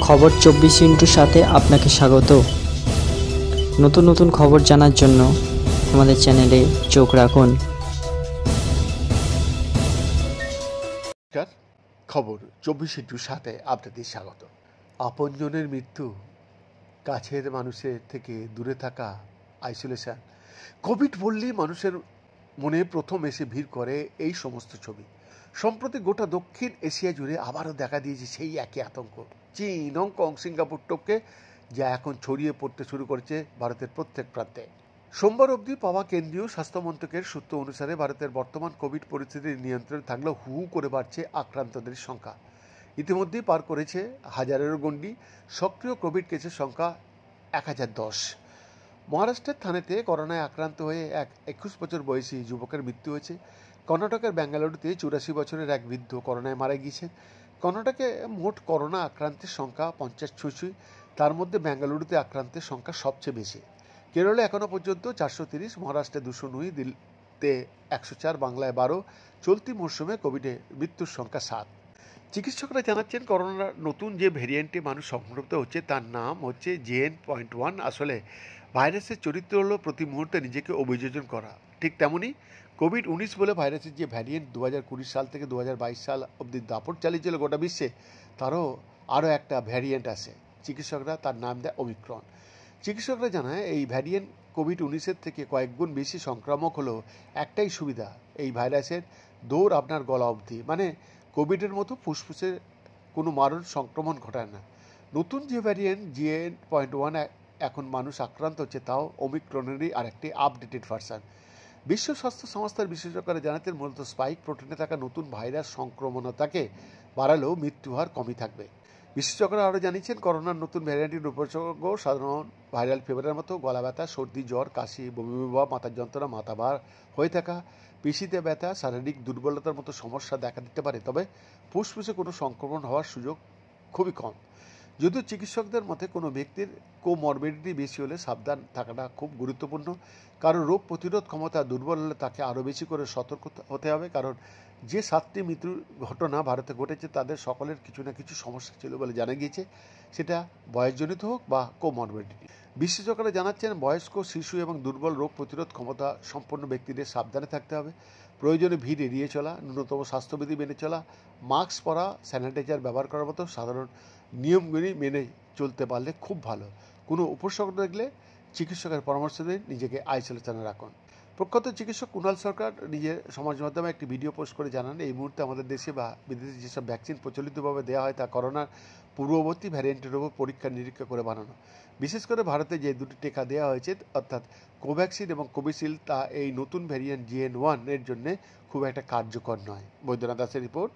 খবর 24 সাথে আপনাকে স্বাগত। নতুন নতুন খবর জানার জন্য আমাদের চ্যানেলে চোখ রাখুন। খবর 24/7 আপনাদের স্বাগত। আপনজনের মৃত্যু, কাছের মানুষের থেকে দূরে থাকা, আইসোলেশন, কোভিড বললেই মানুষের মনে প্রথম এসে ভিড় করে এই সমস্ত ছবি। সম্প্রতি গোটা দক্ষিণ এশিয়া জুড়ে আবারও দেখা দিয়েছে সেই একই আতঙ্ক। চীন, হংকং, সিঙ্গাপুর টপকে যা এখন ছড়িয়ে পড়তে শুরু করেছে ভারতের প্রত্যেক প্রান্তে। সোমবার অবধি পাওয়া কেন্দ্রীয় স্বাস্থ্য মন্ত্রকের সূত্র অনুসারে ভারতের বর্তমান কোভিড পরিস্থিতির নিয়ন্ত্রণে থাকলেও হু হু করে বাড়ছে আক্রান্তদের সংখ্যা। ইতিমধ্যেই পার করেছে হাজারেরও গণ্ডি। সক্রিয় কোভিড কেসের সংখ্যা 1010। মহারাষ্ট্রের থানেতে করোনায় আক্রান্ত হয়ে এক 21 বছর বয়সী যুবকের মৃত্যু হয়েছে। কর্ণাটকের বেঙ্গালুরুতে 84 বছরের এক বৃদ্ধ করোনায় মারা গিয়েছেন। কর্ণাটকে মোট করোনা আক্রান্তের সংখ্যা 50 ছুঁই। তার মধ্যে বেঙ্গালুরুতে আক্রান্তের সংখ্যা সবচেয়ে বেশি। কেরলে এখনও পর্যন্ত 430, মহারাষ্ট্রে 209, দিল্লিতে 104, বাংলায় 12। চলতি মরশুমে কোভিডে মৃত্যুর সংখ্যা 7। চিকিৎসকরা জানাচ্ছেন করোনার নতুন যে ভ্যারিয়েন্টে মানুষ সংক্রমিত হচ্ছে তার নাম হচ্ছে JN.1। আসলে ভাইরাসের চরিত্র হলো প্রতি মুহূর্তে নিজেকে অভিযোজন করা। ঠিক তেমনই কোভিড-19 বলে ভাইরাসের যে ভ্যারিয়েন্ট 2020 সাল থেকে 2022 সাল অবধি দাপট চালিয়েছিল গোটা বিশ্বে, তারও আরও একটা ভ্যারিয়েন্ট আছে। চিকিৎসকরা তার নাম দেয় ওমিক্রন। চিকিৎসকরা জানায় এই ভ্যারিয়েন্ট কোভিড-19 থেকে কয়েক গুণ বেশি সংক্রামক হলেও একটাই সুবিধা, এই ভাইরাসের দৌড় আপনার গলা অবধি, মানে কোভিডের মতো ফুসফুসে কোনো মারণ সংক্রমণ ঘটায় না। নতুন যে ভ্যারিয়েন্ট JN.1 এখন মানুষ আক্রান্ত হচ্ছে তাও ওমিক্রনেরই আরেকটি আপডেটেড ভার্সান। বিশ্ব স্বাস্থ্য সংস্থার বিশেষজ্ঞরা জানাতেন মূলত স্পাইক প্রোটিনে থাকা নতুন ভাইরাস সংক্রমণতাকে বাড়ালেও মৃত্যু হার কমই থাকবে। বিশেষজ্ঞরা আরও জানিয়েছেন করোনার নতুন ভ্যারিয়েন্টের উপসর্গ সাধারণ ভাইরাল ফিভারের মতো গলা ব্যথা, সর্দি, জ্বর, কাশি, বমি ভাব, মাথার যন্ত্রণা, মাথা ভার হয়ে থাকা, পেশিতে ব্যথা, শারীরিক দুর্বলতার মতো সমস্যা দেখা দিতে পারে। তবে ফুসফুসে কোনো সংক্রমণ হওয়ার সুযোগ খুবই কম। যদিও চিকিৎসকদের মতে কোনো ব্যক্তির কোমরবিডিটি বেশি হলে সাবধান থাকাটা খুব গুরুত্বপূর্ণ। কারণ রোগ প্রতিরোধ ক্ষমতা দুর্বল হলে তাকে আরও বেশি করে সতর্ক হতে হবে। কারণ যে 7টি মৃত্যুর ঘটনা ভারতে ঘটেছে তাদের সকলের কিছু না কিছু সমস্যা ছিল বলে জানা গিয়েছে, সেটা বয়সজনিত হোক বা কোমরবিডিটি। বিশেষজ্ঞরা জানাচ্ছেন বয়স্ক, শিশু এবং দুর্বল রোগ প্রতিরোধ ক্ষমতা সম্পন্ন ব্যক্তিদের সাবধানে থাকতে হবে। প্রয়োজনে ভিড় এড়িয়ে চলা, ন্যূনতম স্বাস্থ্যবিধি মেনে চলা, মাস্ক পরা, স্যানিটাইজার ব্যবহার করার মতো সাধারণ নিয়মগুলি মেনে চলতে পারলে খুব ভালো। কোনো উপসর্গ দেখলে চিকিৎসকের পরামর্শ দিন, নিজেকে আইসোলেশনে রাখুন। প্রখ্যাত চিকিৎসক কুণাল সরকার নিজের সমাজ মাধ্যমে একটি ভিডিও পোস্ট করে জানান, এই মুহূর্তে আমাদের দেশে বা বিদেশে যেসব ভ্যাকসিন প্রচলিতভাবে দেওয়া হয় তা করোনার পূর্ববর্তী ভ্যারিয়েন্টের উপর পরীক্ষা নিরীক্ষা করে বানানো। বিশেষ করে ভারতে যে দুটি টিকা দেওয়া হয়েছে অর্থাৎ কোভ্যাক্সিন এবং কোভিশিল্ড, তা এই নতুন ভ্যারিয়েন্ট JN.1 এর জন্য খুব একটা কার্যকর নয়। বৈদ্যনাথ দাসের রিপোর্ট।